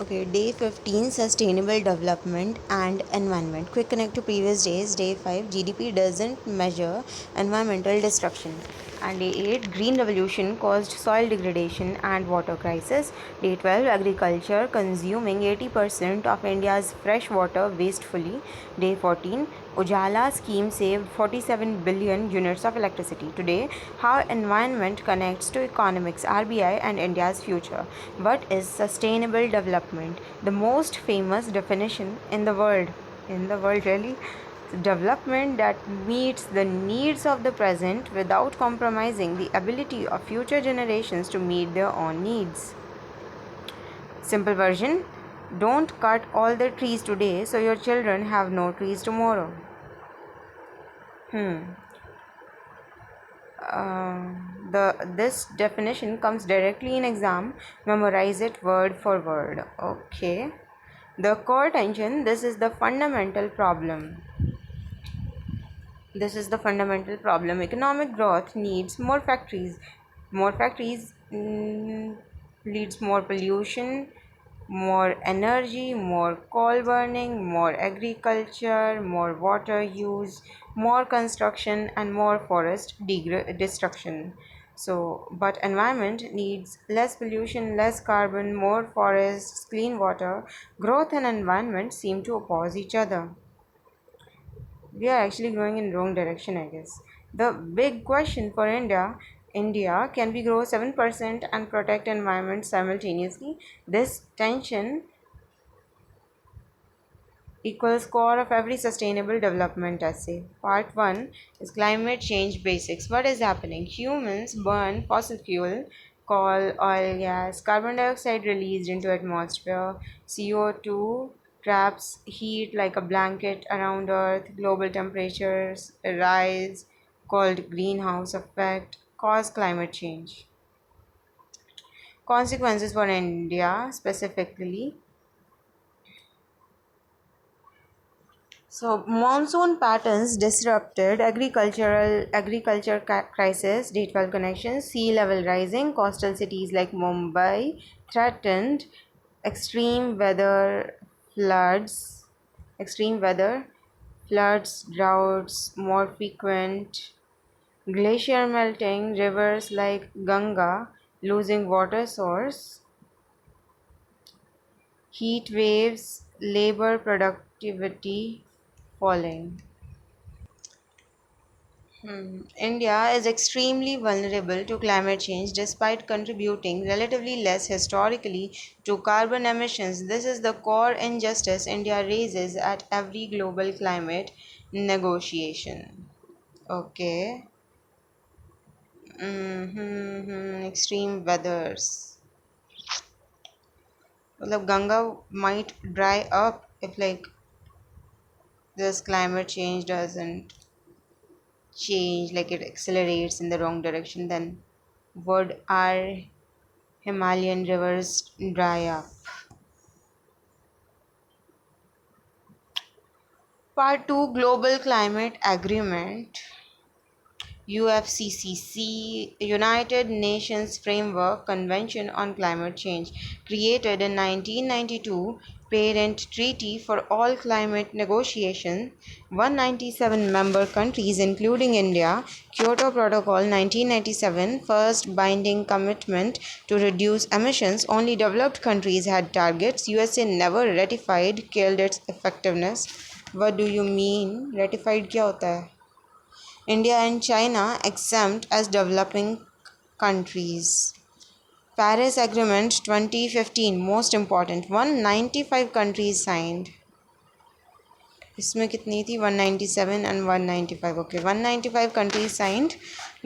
Okay, day 15 Sustainable Development and Environment. Quick connect to previous days. Day 5 GDP doesn't measure environmental destruction. And day 8 Green Revolution caused soil degradation and water crisis. Day 12 Agriculture consuming 80% of India's fresh water wastefully. Day 14 Ujala scheme saved 47 billion units of electricity. Today, how environment connects to economics, RBI, and India's future. What is sustainable development? The most famous definition in the world. In the world, really? Development that meets the needs of the present without compromising the ability of future generations to meet their own needs. Simple version: don't cut all the trees today so your children have no trees tomorrow. This definition comes directly in exam. Memorize it word for word. Okay. The core tension. This is the fundamental problem. Economic growth needs more factories. More factories leads more pollution, more energy, more coal burning, more agriculture, more water use, more construction, and more forest destruction. So, but environment needs less pollution, less carbon, more forests, clean water. Growth and environment seem to oppose each other. We are actually going in wrong direction, I guess. The big question for India, can we grow 7% and protect environment simultaneously? This tension equals core of every sustainable development essay. Part 1 is climate change basics. What is happening? Humans burn fossil fuel, coal, oil, gas, carbon dioxide released into atmosphere, CO2 traps heat like a blanket around earth, global temperatures rise called greenhouse effect, cause climate change. Consequences for India specifically. So monsoon patterns disrupted agriculture crisis, day 12 connections, sea level rising, coastal cities like Mumbai threatened, extreme weather, floods, extreme weather, floods, droughts more frequent, glacier melting, rivers like Ganga losing water source, heat waves, labor productivity falling. India is extremely vulnerable to climate change despite contributing relatively less historically to carbon emissions. This is the core injustice India raises at every global climate negotiation. Okay. Extreme weathers. Well, Ganga might dry up if this climate change doesn't change, like it accelerates in the wrong direction, then would our Himalayan rivers dry up? Part 2, Global Climate Agreement, UFCCC, United Nations Framework Convention on Climate Change, created in 1992, parent treaty for all climate negotiation, 197 member countries including India, Kyoto Protocol 1997, first binding commitment to reduce emissions, only developed countries had targets, USA never ratified, killed its effectiveness. What do you mean? Ratified क्या होता है? India and China exempt as developing countries. Paris Agreement 2015, most important, 195 countries signed. इसमें कितनी थी 197 and 195. Okay, 195 countries signed.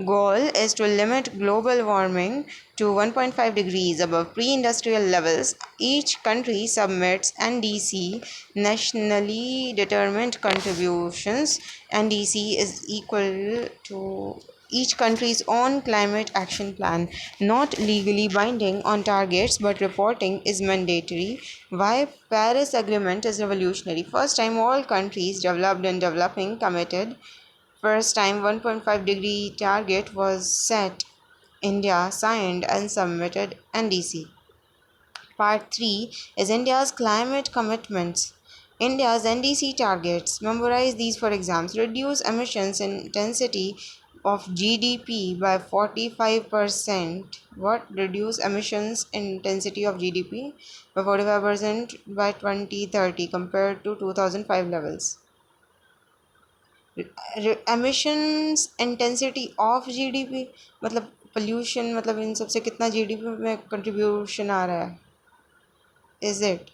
Goal is to limit global warming to 1.5 degrees above pre-industrial levels. Each country submits NDC, nationally determined contributions. NDC is equal to each country's own climate action plan, not legally binding on targets, but reporting is mandatory. Why Paris Agreement is revolutionary? First time all countries, developed and developing, committed. First time 1.5-degree target was set. India signed and submitted NDC. Part 3 is India's climate commitments. India's NDC targets. Memorize these for exams. Reduce emissions intensity of GDP by 45%. What? Reduce emissions intensity of GDP by 45% by 2030 compared to 2005 levels. Emissions intensity of GDP मतलब pollution, मतलब इन सब से कितना GDP में contribution आ रहा है. Is it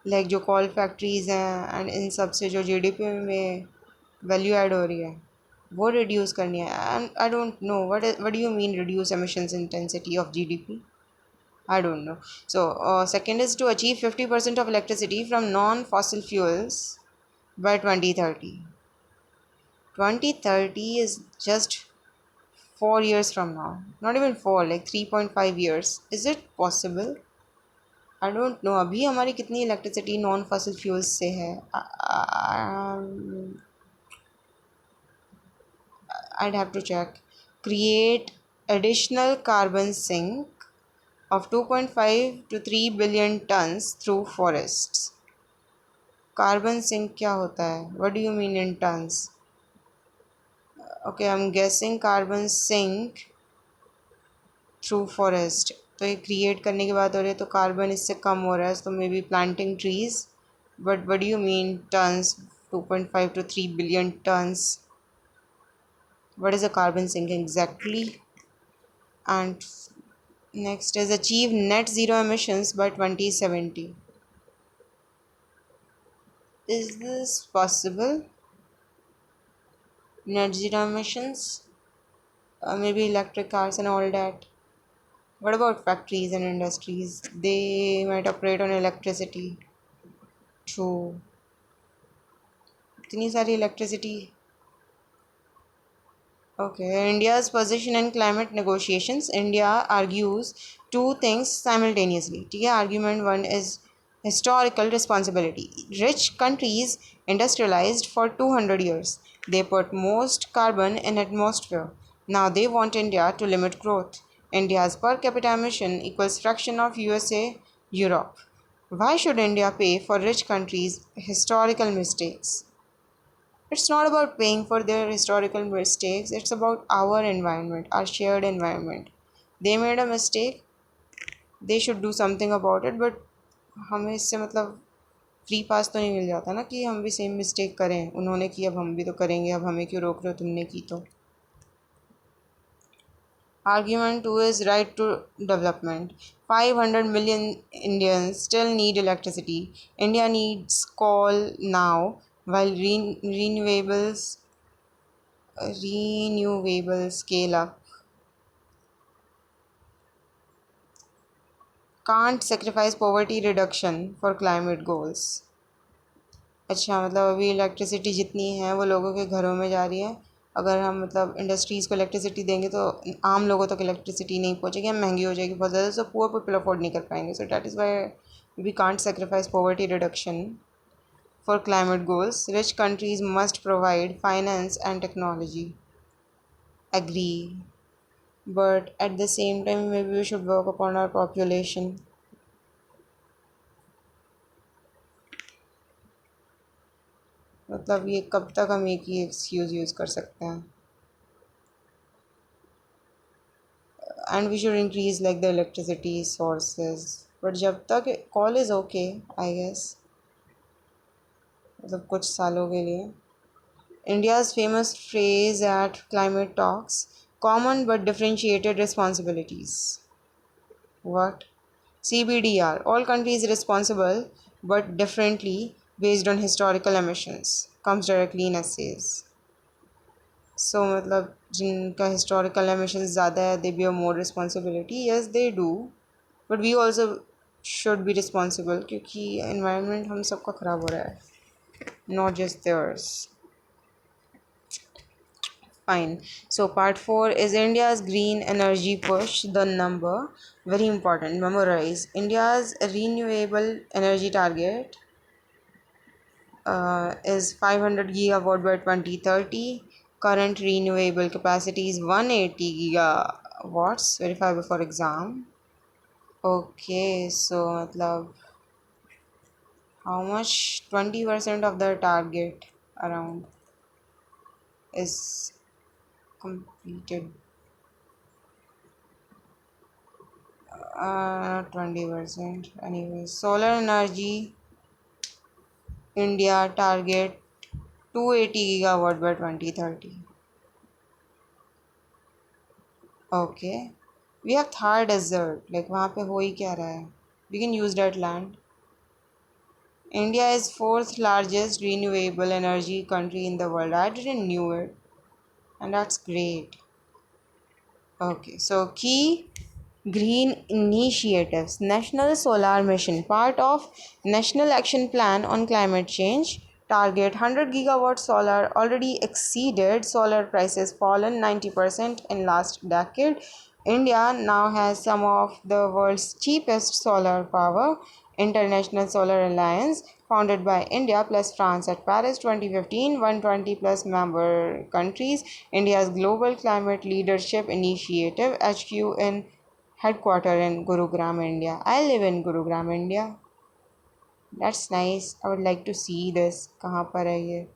like जो call factories हैं एंड इन सब से जो जीडीपी में वैल्यू ऐड हो रही है वो रिड्यूस करनी है. And I don't know what do you mean reduce emissions intensity of GDP. I don't know. So, second is to achieve 50% of electricity from non-fossil fuels by 2030. 2030 is just 4 years from now. Not even 4, like 3.5 years. Is it possible? I don't know. अभी हमारी कितनी electricity non fossil fuels से है. I'd have to check. Create additional carbon sink of 2.5 to 3 billion tons through forests. Carbon sink क्या होता है? What do you mean in tons? Okay, I'm guessing carbon sink through forest. तो ये create करने की बात हो रही है तो कार्बन इससे कम हो रहा है, तो maybe planting trees. But what do you mean tons? 2.5 to 3 billion tons. What is a carbon sink exactly? And next is achieve net zero emissions by 2070. Is this possible? Net zero emissions? Maybe electric cars and all that. What about factories and industries? They might operate on electricity. True. इतनी सारी electricity. Okay, India's position in climate negotiations. India argues two things simultaneously. ठीक है, argument one is historical responsibility. Rich countries industrialized for 200 years. They put most carbon in atmosphere. Now they want India to limit growth. India's per capita emission equals fraction of USA, Europe. Why should India pay for rich countries' historical mistakes? It's not about paying for their historical mistakes, it's about our environment, our shared environment. They made a mistake, they should do something about it, but हमें इससे मतलब free pass तो नहीं मिल जाता ना कि हम भी सेम मिस्टेक करें. उन्होंने की, अब हम भी तो करेंगे, अब हमें क्यों रोक रहे हो, तुमने की तो. Argument 2 is right to development. 500 million Indians still need electricity. India needs coal now, while renewable scale up. Can't sacrifice poverty reduction for climate goals. अच्छा, मतलब अभी इलेक्ट्रिसिटी जितनी है वो लोगों के घरों में जा रही है. अगर हम मतलब इंडस्ट्रीज़ को इलेक्ट्रिसिटी देंगे तो आम लोगों तक इलेक्ट्रिसिटी नहीं पहुंचेगी, महंगी हो जाएगी बहुत ज़्यादा, सो पुअर पीपल अफोर्ड नहीं कर पाएंगे. So that is why we can't sacrifice poverty reduction for climate goals. Rich countries must provide finance and technology. Agree. But at the same time maybe we should work upon our population. मतलब ये कब तक हम एक ही excuse use कर सकते हैं. And we should increase like the electricity sources. But जब तक coal is okay I guess, मतलब कुछ सालों के लिए. India's famous phrase at climate talks: common but differentiated responsibilities. What? CBDR. All countries responsible but differently based on historical emissions. Comes directly in essays. So मतलब जिनका historical emissions ज़्यादा है, they bear more responsibility. Yes, they do. But we also should be responsible क्योंकि environment हम सबका ख़राब हो रहा है. Not just theirs. Fine. So part 4 is India's green energy push. The number, very important, memorize. India's renewable energy target is 500 gigawatt by 2030. Current renewable capacity is 180 gigawatts. Verifiable for exam. Okay, so मतलब how much? 20% of the target around is completed. 20%. Anyway, solar energy, India target 280 gigawatt by 2030. Okay. We have Thar desert. Like वहाँ पे हो ही क्या रहा है? We can use that land. India is fourth largest renewable energy country in the world. I didn't knew it, and that's great. Okay, so key green initiatives. National Solar Mission, part of National Action Plan on Climate Change. Target 100 gigawatt solar already exceeded. Solar prices fallen 90% in last decade. India now has some of the world's cheapest solar power. International Solar Alliance, founded by India plus France at Paris 2015, 120 plus member countries. India's Global Climate Leadership Initiative, HQ in headquarter in Gurugram, India. I live in Gurugram, India. That's nice. I would like to see this. कहाँ पर है ये?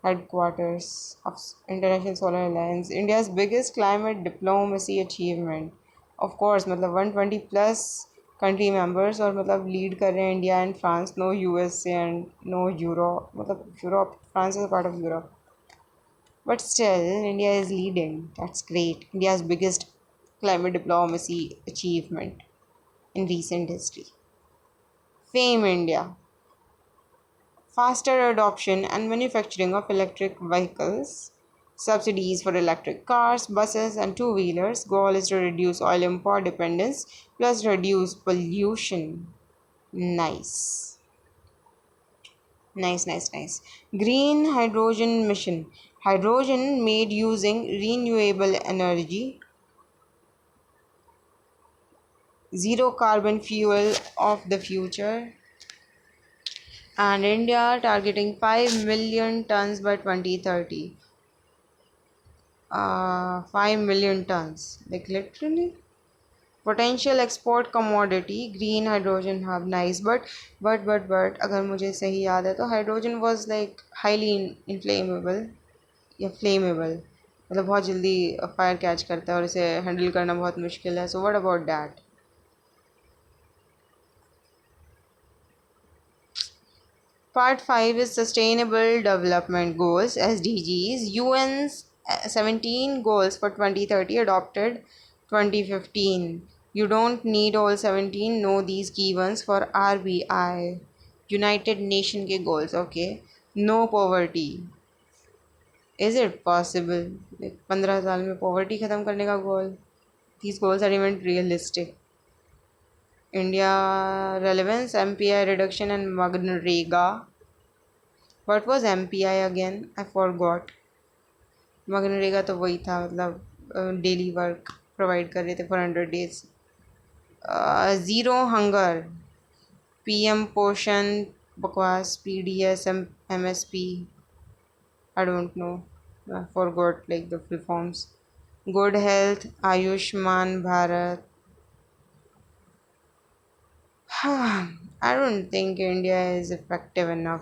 Headquarters of International Solar Alliance. India's biggest climate diplomacy achievement. Of course, मतलब 120 plus country members और मतलब lead कर रहे हैं India and France. No USA and no Europe. मतलब Europe, France is a part of Europe. But still, India is leading. That's great. India's biggest climate diplomacy achievement in recent history. Fame India. Faster adoption and manufacturing of electric vehicles, subsidies for electric cars, buses, and two wheelers. Goal is to reduce oil import dependence plus reduce pollution. Nice. Nice, nice, nice. Green hydrogen mission. Hydrogen made using renewable energy, zero carbon fuel of the future. And India targeting 5 million tons by 2030. 5 million tons, like literally. Potential export commodity, green hydrogen hub, nice. But अगर मुझे सही याद है तो hydrogen was like highly inflammable या flammable, मतलब बहुत जल्दी फायर कैच करता है और इसे हैंडल करना बहुत मुश्किल है. So what about that? Part 5 is Sustainable Development Goals, SDGs. UN's 17 goals for 2030 adopted 2015. You don't need all 17, know these key ones for RBI. United Nation के goals, okay. No poverty. Is it possible? Like 15 साल में poverty ख़त्म करने का goal? These goals are even realistic. India relevance, MPI reduction and MGNREGA. What was MPI again? I forgot. MNREGA तो वही था, मतलब डेली वर्क प्रोवाइड कर रहे थे for 100 days. Zero hunger, PM पोषण बकवास, PDS, MSP. I don't know. I forgot like the full forms. Good health, Ayushman Bharat. I don't think India is effective enough.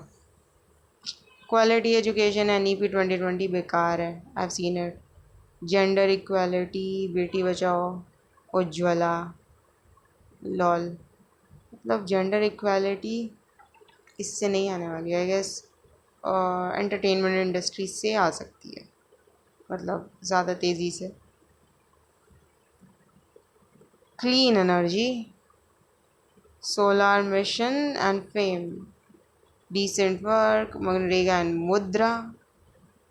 Quality education NEP 2020 बेकार है. I've seen it. Gender equality, Beti Bachao, Ujjwala, lol. मतलब gender equality इससे नहीं आने वाली, I guess entertainment industry से आ सकती है, मतलब ज़्यादा तेज़ी से. Clean energy, solar mission and FAME, decent work, MNREGA and Mudra.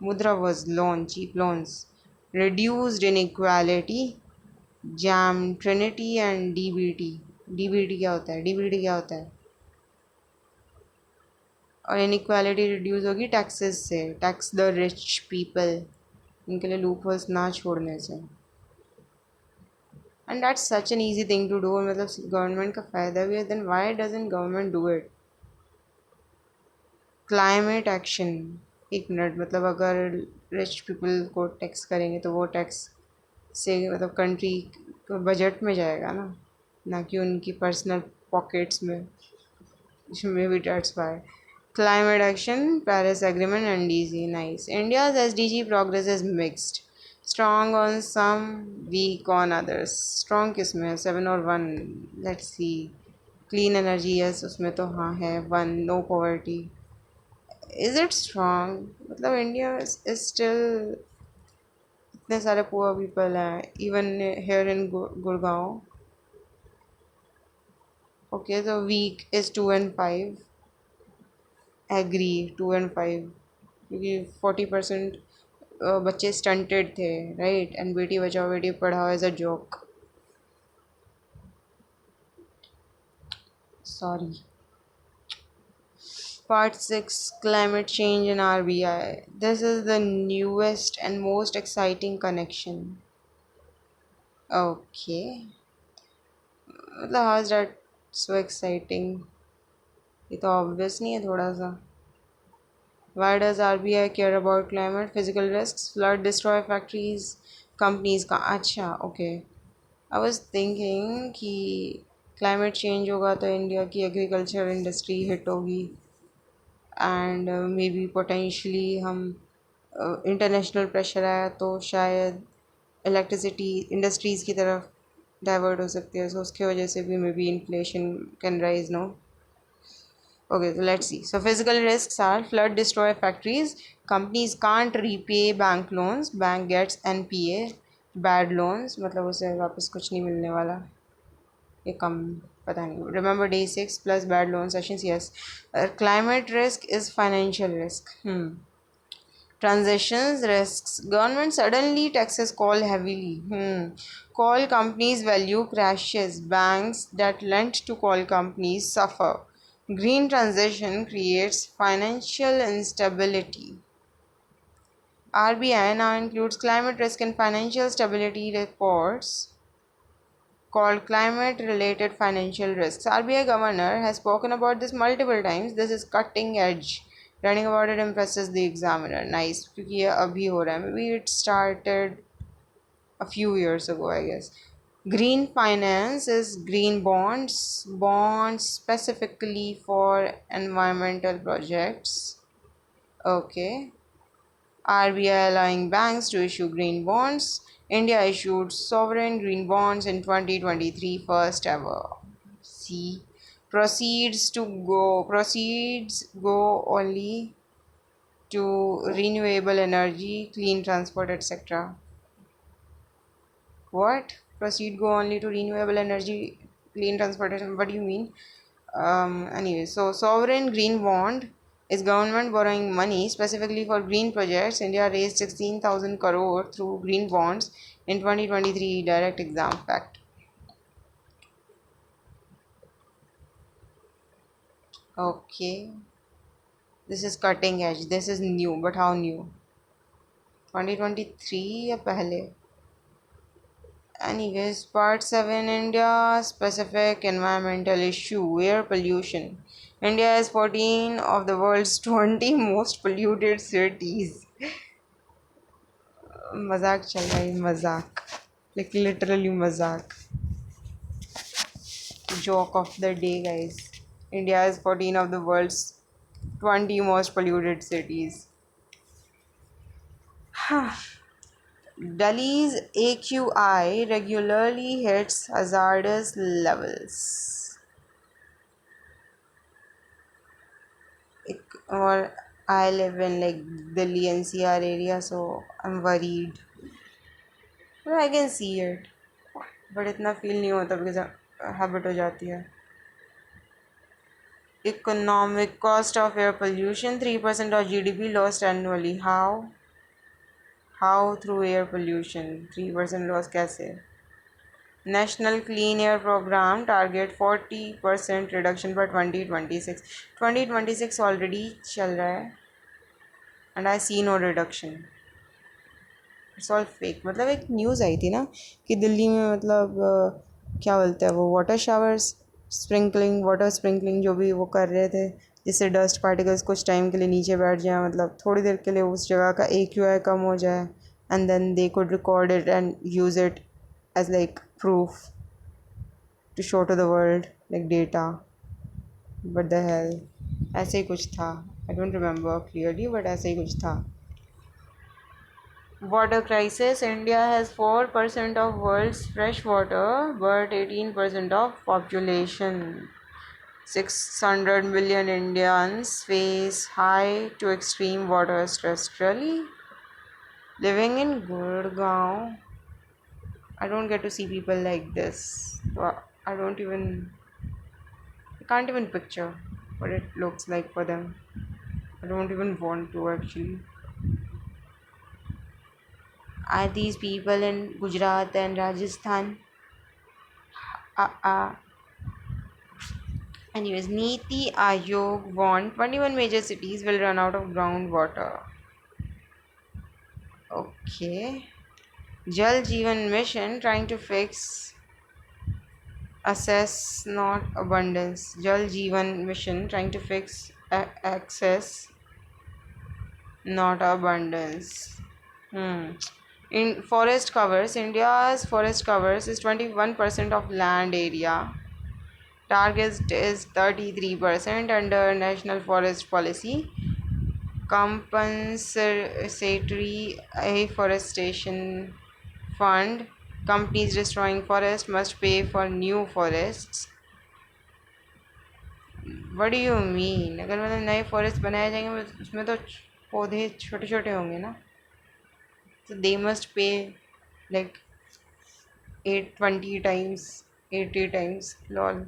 Mudra was loan, cheap loans. Reduced inequality, JAM, trinity and DBT. DBT क्या होता है? डीबीटी क्या होता है? और इनइक्वालिटी रिड्यूस होगी टैक्सेस से. टैक्स द रिच पीपल, इनके लिए लूप होल्स ना छोड़ने से. And that's such an easy thing to do. मतलब गवर्नमेंट का फ़ायदा भी है. Then why doesn't government do it? Climate action. एक मिनट, मतलब अगर रिच पीपल को टैक्स करेंगे तो वो टैक्स से मतलब कंट्री बजट में जाएगा ना. ना कि उनकी पर्सनल पॉकेट्स में. Maybe that's why. Climate action, Paris Agreement, NDC. Nice. India's SDG progress is mixed. Strong on some, weak on others. Strong किसमें है? 7 or 1? Let's see. Clean energy, yes, उसमें तो हाँ है. 1. No poverty. Is it strong? मतलब India is still इतने सारे poor people हैं. Even here in Gurgaon. Okay, so weak is 2 and 5. Agree, 2 and 5. क्योंकि 40% बच्चे स्टंटेड थे, राइट. एंड बेटी Bachao Beti Padhao as a joke. Sorry. Part 6, climate change in RBI. This is the newest and most exciting connection. Okay. मतलब how is that so exciting? ये तो obvious नहीं है थोड़ा सा. Why does RBI care about climate? Physical risks, flood, destroy factories, companies का. अच्छा, okay. I was thinking कि climate change होगा तो इंडिया की एग्रीकल्चर इंडस्ट्री हिट होगी एंड मे बी पोटेंशली हम इंटरनेशनल प्रेशर आया तो शायद इलेक्ट्रिसिटी इंडस्ट्रीज़ की तरफ डाइवर्ट हो सकती है. सो उसकी वजह से भी maybe inflation can rise. No. Okay, so let's see. So physical risks are flood destroy factories. Companies can't repay bank loans. Bank gets NPA. Bad loans मतलब उसे वापस कुछ नहीं मिलने वाला. ये कम पता नहीं. Remember day 6 plus bad loan sessions. Yes. Climate risk is financial risk. Transitions risks. Government suddenly taxes coal heavily. Coal companies' value crashes. Banks that lent to coal companies suffer. Green transition creates financial instability. RBI now includes climate risk in financial stability reports called climate related financial risks. RBI governor has spoken about this multiple times. This is cutting edge. Learning about it impresses the examiner. Nice. क्योंकि ये अभी हो रहा है. Maybe it started a few years ago, I guess. Green finance is green bonds specifically for environmental projects. Okay. RBI allowing banks to issue green bonds. India issued sovereign green bonds in 2023, first ever. See, proceeds go only to renewable energy, clean transport, etc. What? Proceed go only to renewable energy, clean transportation. What do you mean? Anyway, so sovereign green bond is government borrowing money specifically for green projects. India raised 16,000 crore through green bonds in 2023. Direct exam fact. Okay, this is cutting edge. This is new, but how new? 2023 या पहले? Anyways, part 7, India specific environmental issue, air pollution. India is 14 of the world's 20 most polluted cities. मजाक चल रहा है, मजाक. Like literally मजाक. Joke of the day, guys. India is 14 of the world's 20 most polluted cities. Delhi's AQI regularly hits hazardous levels. Or I live in like Delhi NCR area, so I'm worried. But I can see it. But इतना feel नहीं होता because habit हो जाती है. Economic cost of air pollution, 3% of GDP lost annually. How? How through air pollution? 3% loss कैसे? National Clean Air Program target 40% reduction by 2026. 2026 already चल रहा है and I see no reduction. It's all fake. मतलब एक news आई थी ना कि दिल्ली में मतलब क्या बोलते हैं वो वाटर स्प्रिंकलिंग जो भी वो कर रहे थे जिससे डस्ट पार्टिकल्स कुछ टाइम के लिए नीचे बैठ जाए, मतलब थोड़ी देर के लिए उस जगह का AQI कम हो जाए and then they could record it and use it as like proof to show to the world like data. What the hell, ऐसे ही कुछ था. I don't remember clearly, but ऐसे ही कुछ था. Water crisis. India has 4% of world's fresh water, but 18% of population. 600 million Indians face high to extreme water stress. Really? Living in Gurgaon, I don't get to see people like this. I don't even, I can't even picture what it looks like for them. I don't even want to actually. Are these people in Gujarat and Rajasthan? Uh, uh. Anyways, Niti Aayog warned 21 major cities will run out of groundwater. Okay. Jal Jeevan Mission trying to fix access, not abundance. Jal Jeevan Mission trying to fix access, not abundance. Hmm. In forest covers, India's forest covers is 21% of land area. Target is 33% under National Forest Policy. Compensatory afforestation fund. Companies destroying forest must pay for new forests. What do you mean? अगर मतलब नए forest बनाए जाएंगे उसमें तो पौधे छोटे छोटे होंगे ना, so they must pay like 820 times, 80 times. Lol.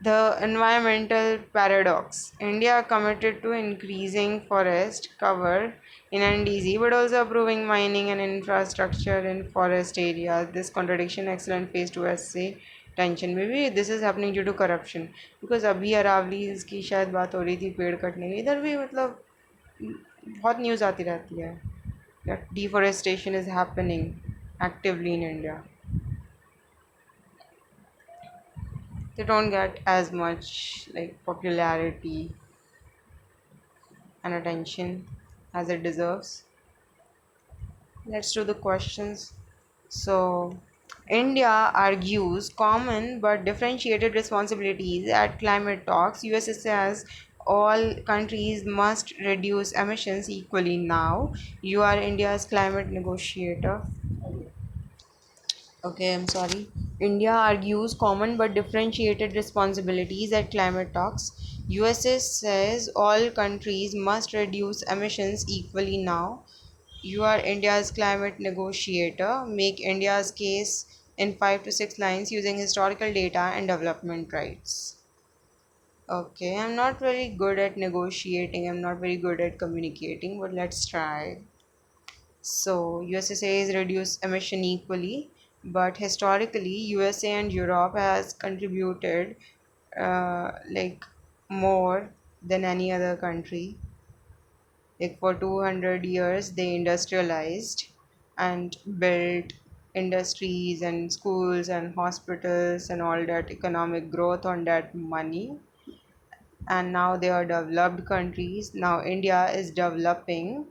The environmental paradox. India committed to increasing forest cover in NDC but also approving mining and infrastructure in forest areas. This contradiction excellent phase 2 essay tension. Maybe this is happening due to corruption. Because अभी अरावली की शायद बात हो रही थी पेड़ कटने की, इधर भी मतलब बहुत न्यूज़ आती रहती है that deforestation is happening actively in India. They don't get as much like popularity and attention as it deserves. Let's do the questions. So, India argues common but differentiated responsibilities at climate talks. US says all countries must reduce emissions equally now. You are India's climate negotiator. Okay, I'm sorry. India argues common but differentiated responsibilities at climate talks. USA says all countries must reduce emissions equally now. You are India's climate negotiator. Make India's case in 5 to 6 lines using historical data and development rights. Okay, I'm not very good at negotiating, I'm not very good at communicating, but let's try. So USA says reduce emission equally, but historically USA and Europe has contributed like more than any other country. Like for 200 years they industrialized and built industries and schools and hospitals and all that economic growth on that money, and now they are developed countries. Now India is developing.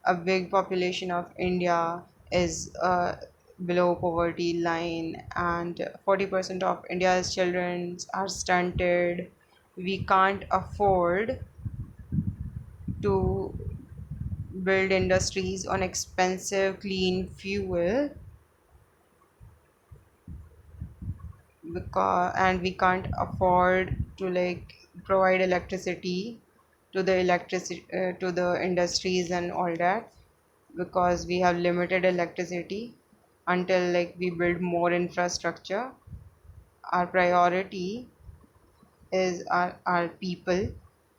A big population of India is below poverty line, and 40% of India's children are stunted. We can't afford to build industries on expensive clean fuel, because and we can't afford to like provide electricity to the to the industries and all that, because we have limited electricity until like we build more infrastructure. Our priority is our people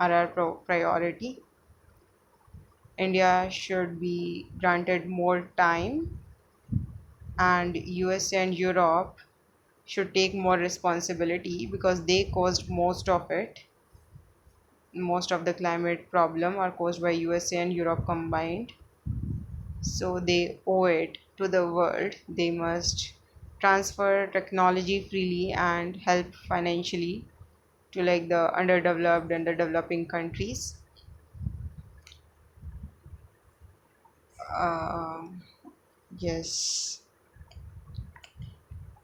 are our priority. India should be granted more time, and USA and Europe should take more responsibility because they caused most of it. Most of the climate problem are caused by USA and Europe combined. So they owe it to the world. They must transfer technology freely and help financially to like the underdeveloped and the developing countries. Um, yes.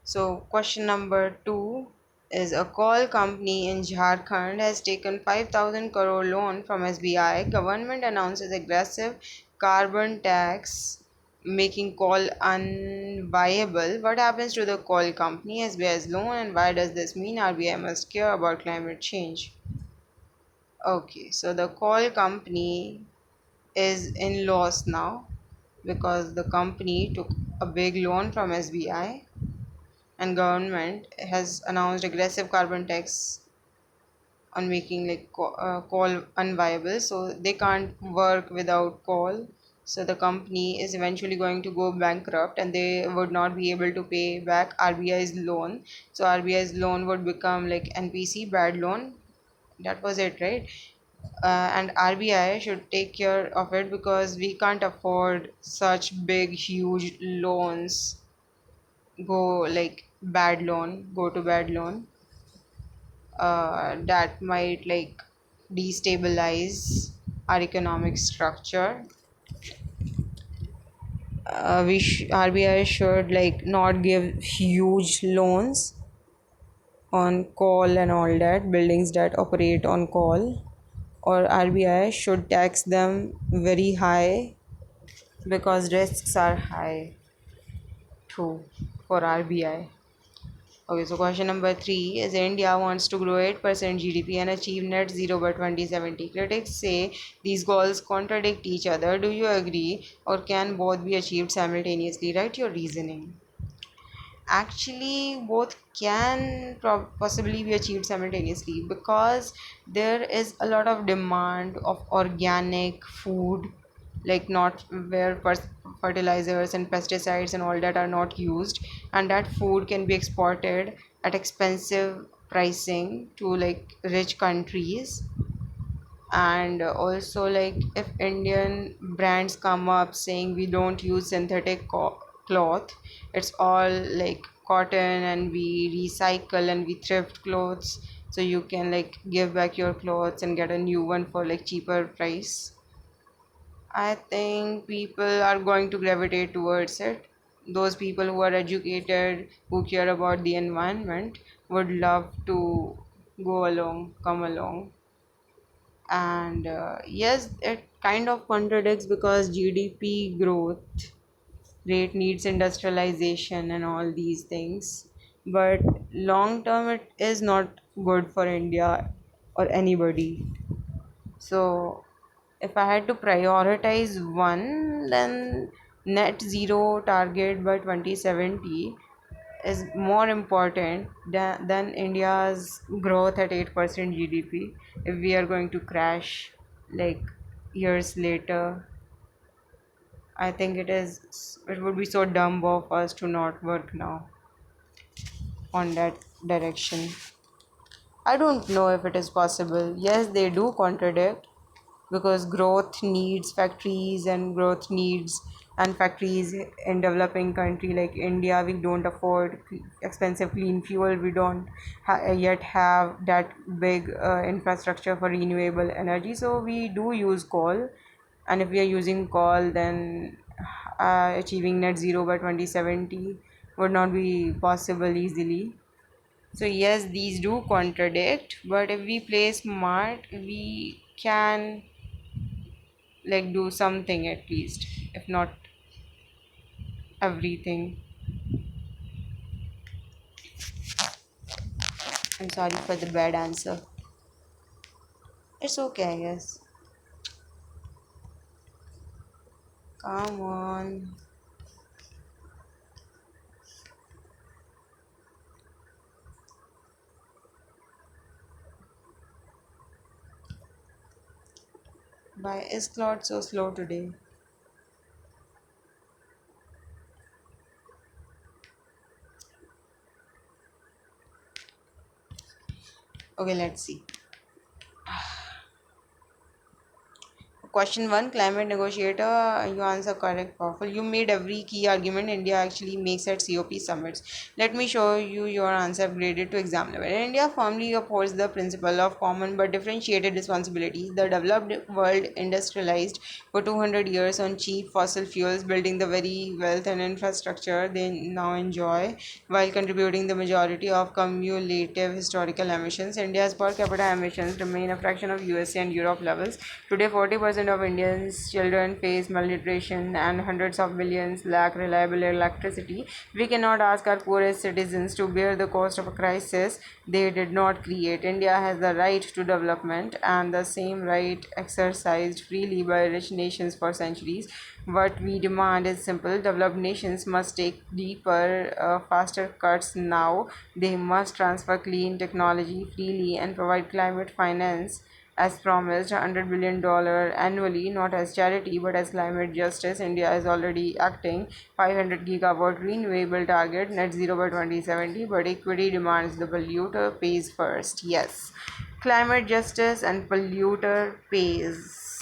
So question number two. is a coal company in Jharkhand has taken 5,000 crore loan from SBI. Government announces aggressive carbon tax making coal unviable. What happens to the coal company? SBI's loan, and why does this mean RBI must care about climate change? Okay, so the coal company is in loss now because the company took a big loan from SBI, and government has announced aggressive carbon tax on making like coal unviable, so they can't work without coal. So the company is eventually going to go bankrupt and they would not be able to pay back RBI's loan. So RBI's loan would become like NPC, bad loan. That was it, right? And RBI should take care of it because we can't afford such big huge loans go like bad loan go to bad loan that might like destabilize our economic structure. RBI should like not give huge loans on coal and all that buildings that operate on coal, or RBI should tax them very high because risks are high too for RBI. Okay, so question number three is India wants to grow 8% GDP and achieve net zero by 2070. Critics say these goals contradict each other. Do you agree, or can both be achieved simultaneously? Write your reasoning. Actually, both can possibly be achieved simultaneously because there is a lot of demand of organic food, like not where fertilizers and pesticides and all that are not used, and that food can be exported at expensive pricing to like rich countries. And also like if Indian brands come up saying we don't use synthetic cloth, it's all like cotton and we recycle and we thrift clothes, so you can like give back your clothes and get a new one for like cheaper price. I think people are going to gravitate towards it. Those people who are educated, who care about the environment, would love to come along. And yes, it kind of contradicts because GDP growth rate needs industrialization and all these things, but long term it is not good for India or anybody. So if I had to prioritize one, then net zero target by 2070 is more important than India's growth at 8% GDP. If we are going to crash like years later, I think it would be so dumb of us to not work now on that direction. I don't know if it is possible. Yes, they do contradict because growth needs factories and growth needs and factories in developing country like India. We don't afford expensive clean fuel. We don't yet have that big infrastructure for renewable energy. So we do use coal, and if we are using coal, then achieving net zero by 2070 would not be possible easily. So yes, these do contradict, but if we play smart, we can like do something at least, if not everything. I'm sorry for the bad answer. It's okay, I guess. Come on. Why is Claude so slow today? Okay, let's see. Question one, climate negotiator, you answer correct, powerful. You made every key argument India actually makes at COP summits. Let me show you your answer graded to exam level. India firmly upholds the principle of common but differentiated responsibilities. The developed world industrialized for 200 years on cheap fossil fuels, building the very wealth and infrastructure they now enjoy, while contributing the majority of cumulative historical emissions. India's per capita emissions remain a fraction of USA and Europe levels. Today, 40% of Indians' children face malnutrition and hundreds of millions lack reliable electricity. We cannot ask our poorest citizens to bear the cost of a crisis they did not create. India has the right to development, and the same right exercised freely by rich nations for centuries. What we demand is simple: developed nations must take deeper, faster cuts now. They must transfer clean technology freely and provide climate finance as promised, $100 billion annually, not as charity but as climate justice. India is already acting 500 gigawatt renewable target, net zero by 2070, but equity demands the polluter pays first. Yes, climate justice and polluter pays.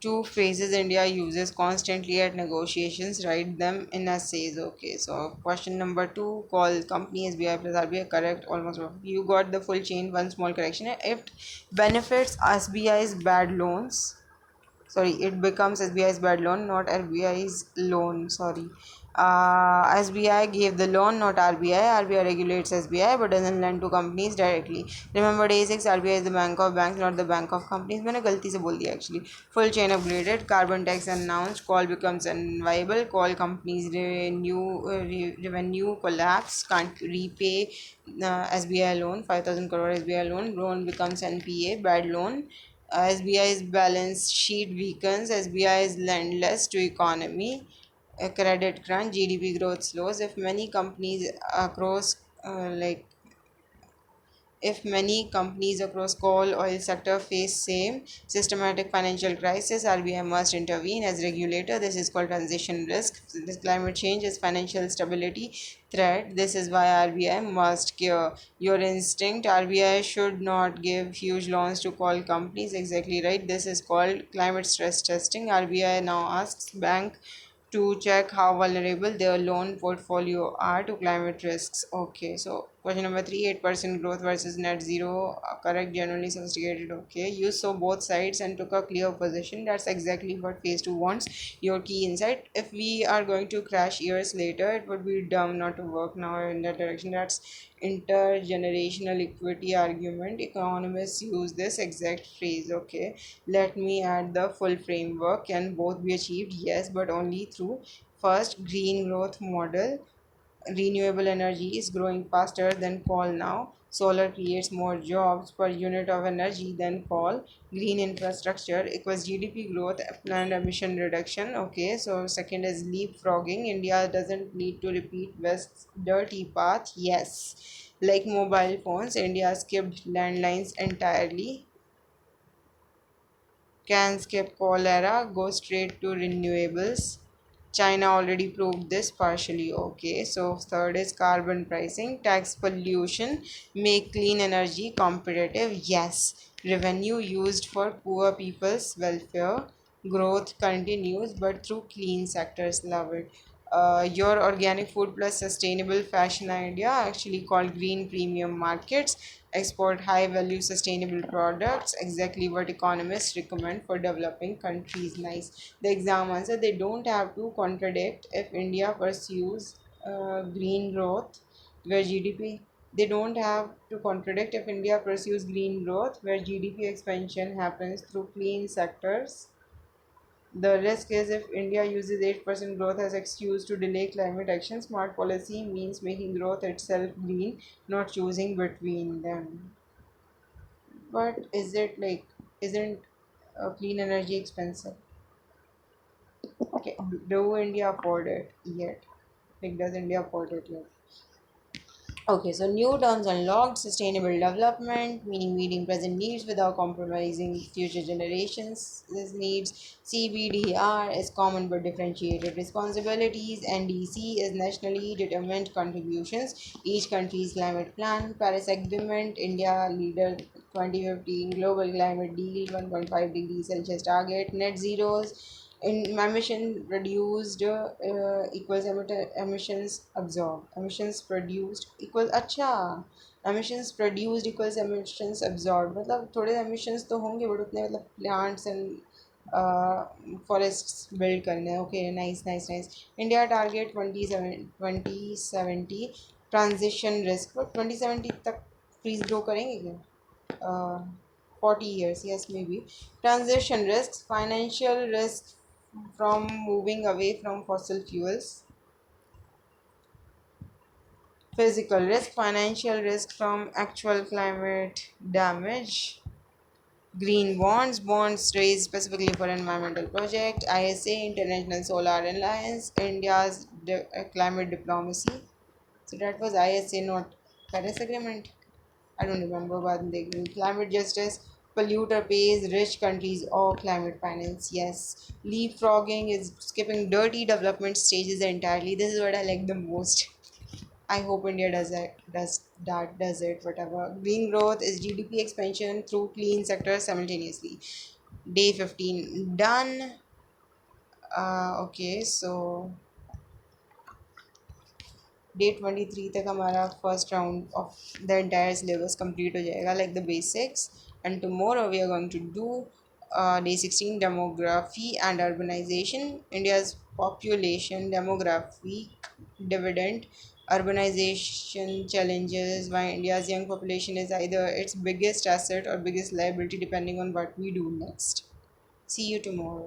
Two phrases India uses constantly at negotiations. Write them in essays. Okay, so question number two, call company SBI plus RBI. Correct, almost perfect. You got the full chain. One small correction. If benefits SBI's bad loans, sorry, it becomes SBI's bad loan, not RBI's loan. Sorry. SBI gave the loan, not RBI. RBI regulates SBI but doesn't lend to companies directly. Remember day 6, RBI is the bank of banks, not the bank of companies. मैंने गलती से बोल दिया actually. Full chain upgraded, carbon tax announced, call becomes unviable, call companies revenue collapse, can't repay SBI loan, 5,000 crore SBI loan becomes NPA, bad loan. SBI's balance sheet weakens, SBI is lendless to economy, credit crunch, GDP growth slows. If many companies across coal oil sector face same systematic financial crisis, RBI must intervene as regulator. This is called transition risk. This climate change is financial stability threat. This is why RBI must cure. Your instinct, RBI should not give huge loans to coal companies. Exactly right. This is called climate stress testing. RBI now asks bank to check how vulnerable their loan portfolio are to climate risks. Okay, so question number three, 8% growth versus net zero. Correct, generally sophisticated. Okay, you saw both sides and took a clear position. That's exactly what phase two wants. Your key insight: if we are going to crash years later, it would be dumb not to work now in that direction. That's intergenerational equity argument. Economists use this exact phrase. Okay, let me add the full framework. Can both be achieved? Yes, but only through first green growth model. Renewable energy is growing faster than coal now. Solar creates more jobs per unit of energy than coal. Green infrastructure equals GDP growth, planned emission reduction. Okay, so second is leapfrogging. India doesn't need to repeat West's dirty path. Yes, like mobile phones, India skipped landlines entirely, can skip cholera, go straight to renewables. China already proved this partially. Okay, so third is carbon pricing, tax pollution, make clean energy competitive. Yes, revenue used for poor people's welfare. Growth continues, but through clean sectors. Love it. Your organic food plus sustainable fashion idea, actually called green premium markets, export high value sustainable products, exactly what economists recommend for developing countries. Nice. The exam answer, they don't have to contradict if India pursues green growth where GDP. They don't have to contradict if India pursues green growth where GDP expansion happens through clean sectors. The risk is if India uses 8% growth as excuse to delay climate action. Smart policy means making growth itself green, not choosing between them. But is it like, isn't clean energy expensive? Okay, do India afford it yet? Like, does India afford it yet? Okay, so new terms unlocked: sustainable development, meaning meeting present needs without compromising future generations' needs. CBDR is common but differentiated responsibilities. NDC is nationally determined contributions. Each country's climate plan. Paris Agreement, India leader 2015 global climate deal, 1.5 degrees Celsius target, net zeros in emission reduced equals emissions absorbed, emissions produced equals अच्छा, emissions produced equals emissions absorbed, मतलब थोड़े emissions तो होंगे but उतने मतलब plants and forests build करने हैं. Okay, nice nice nice. India target 2070 transition risk, but 2070 तक freeze grow करेंगे क्या? 40 years, yes, maybe. Transition risks, financial risk from moving away from fossil fuels, physical risk, financial risk from actual climate damage, green bonds, bonds raised specifically for environmental project, ISA, International Solar Alliance, India's climate diplomacy. So that was ISA, not Paris Agreement. I don't remember what they do. Climate justice, polluter pays rich countries or climate finance. Yes. Leapfrogging is skipping dirty development stages entirely. This is what I like the most. I hope India does it, whatever. Green growth is GDP expansion through clean sectors simultaneously. Day 15 done. Okay, so day 23 तक हमारा first round of the entire syllabus complete हो जाएगा like the basics and tomorrow we are going to do day 16 demography and urbanization India's population demographic dividend urbanization challenges, why India's young population is either its biggest asset or biggest liability depending on what we do next. See you tomorrow.